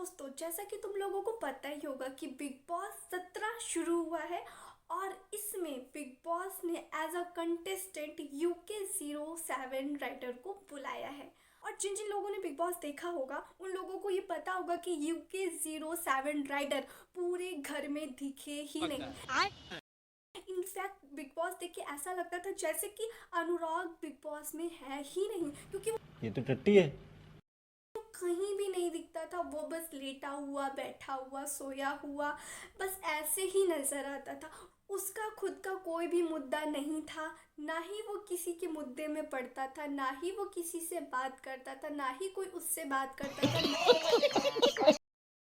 दोस्तों, जैसा कि तुम लोगों को पता ही होगा कि बिग बॉस 17 शुरू हुआ है और इसमें बिग बॉस ने as a contestant UK07 writer को बुलाया है। और जिन जिन लोगों ने बिग बॉस देखा होगा उन लोगों को ये पता होगा कि UK07 राइटर पूरे घर में दिखे ही नहीं। इनफैक्ट बिग बॉस देख के ऐसा लगता था जैसे कि अनुराग बिग बॉस में है ही नहीं, क्योंकि ये तो टट्टी है। कहीं भी नहीं दिखता था। वो बस लेटा हुआ, बैठा हुआ, सोया हुआ, बस ऐसे ही नजर आता था। उसका खुद का कोई भी मुद्दा नहीं था, ना ही वो किसी के मुद्दे में पड़ता था, ना ही वो किसी से बात करता था, ना ही कोई उससे बात करता था।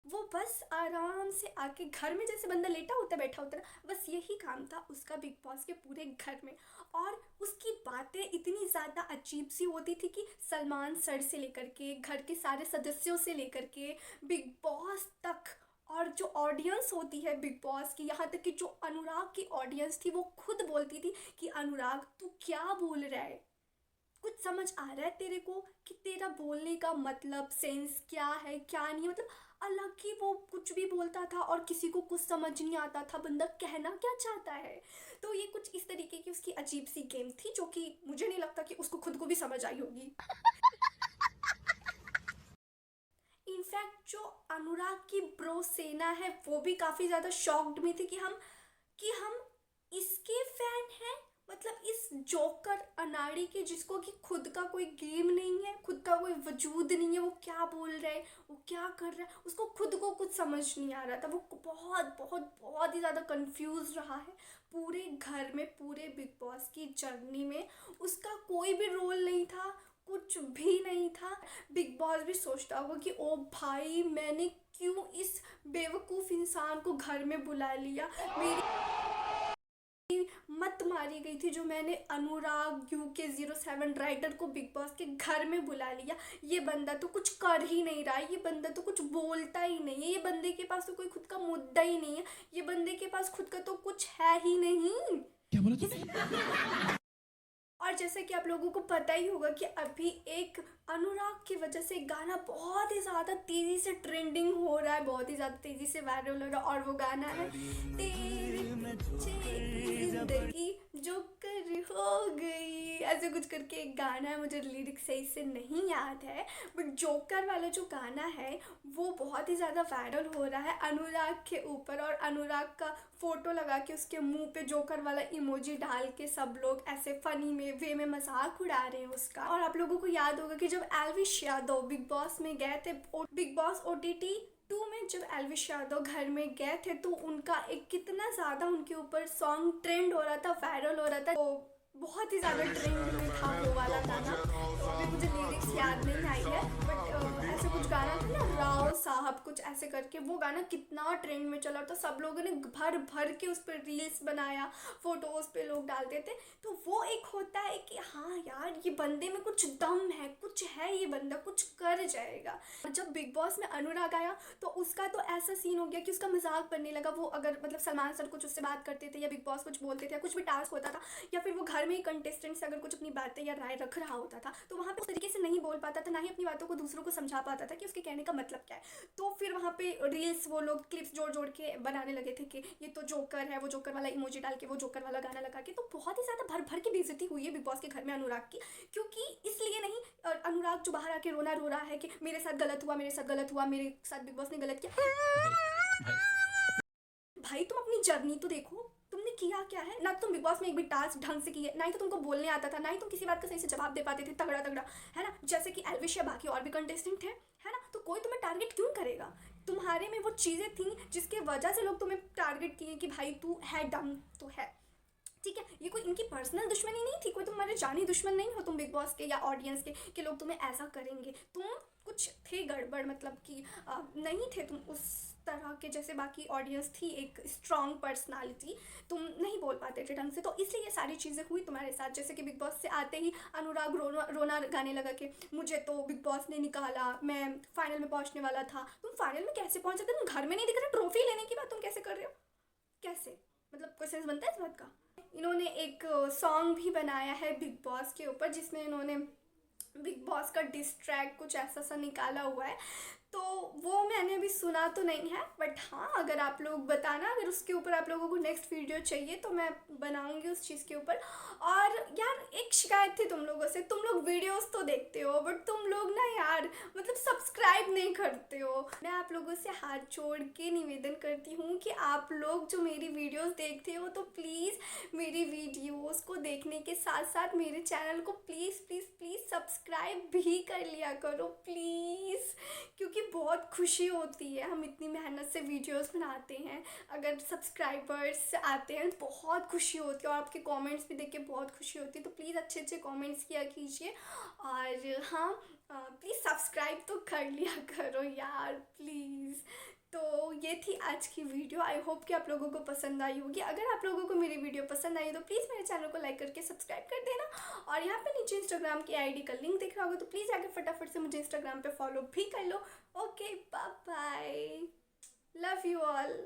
वो बस आराम से आके घर में जैसे बंदा लेटा होता बैठा होता ना, बस यही काम था उसका बिग बॉस के पूरे घर में। और उसकी बातें इतनी ज़्यादा अजीब सी होती थी कि सलमान सर से लेकर के, घर के सारे सदस्यों से लेकर के, बिग बॉस तक, और जो ऑडियंस होती है बिग बॉस की, यहाँ तक कि जो अनुराग की ऑडियंस थी वो खुद बोलती थी कि अनुराग तू क्या बोल रहा है, कुछ समझ आ रहा है तेरे को कि तेरा बोलने का मतलब सेंस क्या है क्या नहीं है। मतलब अलग ही वो कुछ भी बोलता था और किसी को कुछ समझ नहीं आता था बंदा कहना क्या चाहता है। तो ये कुछ इस तरीके की उसकी अजीब सी गेम थी जो कि मुझे नहीं लगता कि उसको खुद को भी समझ आई होगी। इनफैक्ट जो अनुराग की ब्रो सेना है वो भी काफ़ी ज़्यादा शॉक्ड में थी कि हम इसके फैन हैं। मतलब इस जोकर अनाड़ी के, जिसको कि खुद का कोई गेम नहीं है, खुद का कोई वजूद नहीं है, वो क्या बोल रहा है, वो क्या कर रहा है, उसको खुद को कुछ समझ नहीं आ रहा था। वो बहुत बहुत बहुत ही ज़्यादा कंफ्यूज रहा है पूरे घर में, पूरे बिग बॉस की जर्नी में। उसका कोई भी रोल नहीं था, कुछ भी नहीं था। बिग बॉस भी सोचता होगा कि ओ भाई, मैंने क्यों इस बेवकूफ़ इंसान को घर में बुला लिया। मेरी मत मारी गई थी जो मैंने अनुराग UK07 राइटर को बिग बॉस के घर में बुला लिया। ये बंदा तो कुछ कर ही नहीं रहा है, ये बंदा तो कुछ बोलता ही नहीं है, ये बंदे के पास तो कोई खुद का मुद्दा ही नहीं है, ये बंदे के पास खुद का तो कुछ है ही नहीं। क्या बोला तूने? और जैसे कि आप लोगों को पता ही होगा कि अभी एक अनुराग की वजह से गाना बहुत ही ज़्यादा तेज़ी से ट्रेंडिंग हो रहा है, बहुत ही ज़्यादा तेज़ी से वायरल हो रहा है। और वो गाना है तेरे पीछे की जिंदगी जो कर हो गई, ऐसे कुछ करके एक गाना है, मुझे लिरिक्स सही से नहीं याद है। बट जोकर वाला जो गाना है वो बहुत ही ज़्यादा वायरल हो रहा है अनुराग के ऊपर। और अनुराग का फोटो लगा के उसके मुंह पे जोकर वाला इमोजी डाल के सब लोग ऐसे फनी में वे में मजाक उड़ा रहे हैं उसका। और आप लोगों को याद होगा कि जब एल्विश यादव बिग बॉस में गए थे, बिग बॉस OTT 2 में, जब एल्विश यादव घर में गए थे तो उनका एक कितना ज़्यादा उनके ऊपर सॉन्ग ट्रेंड हो रहा था, वायरल हो रहा था। तो बहुत ही ज़्यादा ट्रेंड में था वो वाला गाना। तो अभी मुझे लिरिक्स याद नहीं आई है, बट ऐसे कुछ गाना था ना, राव साहब कुछ ऐसे करके, वो गाना कितना ट्रेंड में चला था। सब लोगों ने भर भर के उस पर रील्स बनाया, फोटोज पे लोग डालते थे। तो वो एक होता है कि हाँ यार, ये बंदे में कुछ दम है, कुछ है, ये बंदा कुछ कर जाएगा। जब बिग बॉस में अनुराग आया तो उसका तो ऐसा सीन हो गया कि उसका मजाक बनने लगा। वो अगर मतलब सलमान सर कुछ उससे बात करते थे या बिग बॉस कुछ बोलते थे या कुछ भी टास्क होता था, या फिर वो घर में ही कंटेस्टेंट से अगर कुछ अपनी बातें या राय रख रहा होता था, तो वहाँ पे उस तरीके से नहीं बोल पाता था, ना ही अपनी बातों को दूसरों को समझा पाता था कि उसके कहने का मतलब क्या है। तो फिर वहाँ पे रील्स वो लोग क्लिप्स जोड़ जोड़ के बनाने लगे थे कि ये तो जोकर है, वो जोकर वाला इमोजी डाल के, वो जोकर वाला गाना लगा के। तो बहुत ही ज़्यादा भर भर की बेइज्जती हुई है बिग बॉस के घर में अनुराग की। क्योंकि इसलिए नहीं, अनुराग जो बाहर आके रोना रो रहा है कि मेरे साथ गलत हुआ, मेरे साथ गलत हुआ, मेरे साथ बिग बॉस ने गलत किया। भाई तुम अपनी जर्नी तो देखो, तुमने किया क्या है। ना तुम बिग बॉस में एक भी टास्क ढंग से किए, ना ही तो तुमको बोलने आता था, ना ही तुम किसी बात का सही से जवाब दे पाते थे तगड़ा तगड़ा, है ना, जैसे कि एल्विश या बाकी और भी कंटेस्टेंट है ना। तो कोई तुम्हें टारगेट क्यों करेगा। तुम्हारे में वो चीज़ें थी जिसके वजह से लोग तुम्हें टारगेट किए कि भाई तू है, डम तो है। ठीक है, ये कोई इनकी पर्सनल दुश्मनी नहीं थी, कोई तुम्हारे जानी दुश्मन नहीं हो तुम बिग बॉस के या ऑडियंस के कि लोग तुम्हें ऐसा करेंगे। तुम कुछ थे गड़बड़, मतलब कि नहीं थे तुम उस तरह के जैसे बाकी ऑडियंस थी, एक स्ट्रॉन्ग पर्सनालिटी, तुम नहीं बोल पाते थे ढंग से। तो इसलिए ये सारी चीज़ें हुई तुम्हारे साथ। जैसे कि बिग बॉस से आते ही अनुराग रोना रोना गाने लगा कि मुझे तो बिग बॉस ने निकाला, मैं फाइनल में पहुंचने वाला था। तुम फाइनल में कैसे पहुंच सकते, तुम घर में नहीं दिख रहे, ट्रॉफी लेने की बात तुम कैसे कर रहे हो, कैसे, मतलब कोई सेंस बनता है इस बात का। इन्होंने एक सॉन्ग भी बनाया है बिग बॉस के ऊपर जिसमें इन्होंने बिग बॉस का डिस ट्रैक कुछ ऐसा सा निकाला हुआ है। तो वो मैंने अभी सुना तो नहीं है, बट हाँ अगर आप लोग बताना, अगर उसके ऊपर आप लोगों को नेक्स्ट वीडियो चाहिए तो मैं बनाऊंगी उस चीज़ के ऊपर। और यार एक शिकायत थी तुम लोगों से, तुम लोग वीडियोस तो देखते हो बट तुम लोग ना यार मतलब सब्सक्राइब नहीं करते हो। मैं आप लोगों से हाथ जोड़ के निवेदन करती हूँ कि आप लोग जो मेरी वीडियोस देखते हो तो प्लीज़ मेरी वीडियोस को देखने के साथ साथ मेरे चैनल को प्लीज़ प्लीज़ प्लीज़ सब्सक्राइब भी कर लिया करो प्लीज़, क्योंकि बहुत खुशी होती है, हम इतनी मेहनत से वीडियोस बनाते हैं, अगर सब्सक्राइबर्स आते हैं बहुत खुशी होती है और आपके कमेंट्स भी देख के बहुत खुशी होती है। तो प्लीज़ अच्छे अच्छे कमेंट्स किया कीजिए और हाँ प्लीज़ सब्सक्राइब तो कर लिया करो यार प्लीज़। तो ये थी आज की वीडियो, आई होप कि आप लोगों को पसंद आई होगी। अगर आप लोगों को मेरी वीडियो पसंद आई तो प्लीज़ मेरे चैनल को लाइक करके सब्सक्राइब कर देना। और यहाँ पे नीचे इंस्टाग्राम की आईडी का लिंक दिख रहा होगा तो प्लीज़ आके फटाफट से मुझे इंस्टाग्राम पे फॉलो भी कर लो। Okay bye bye, love you all.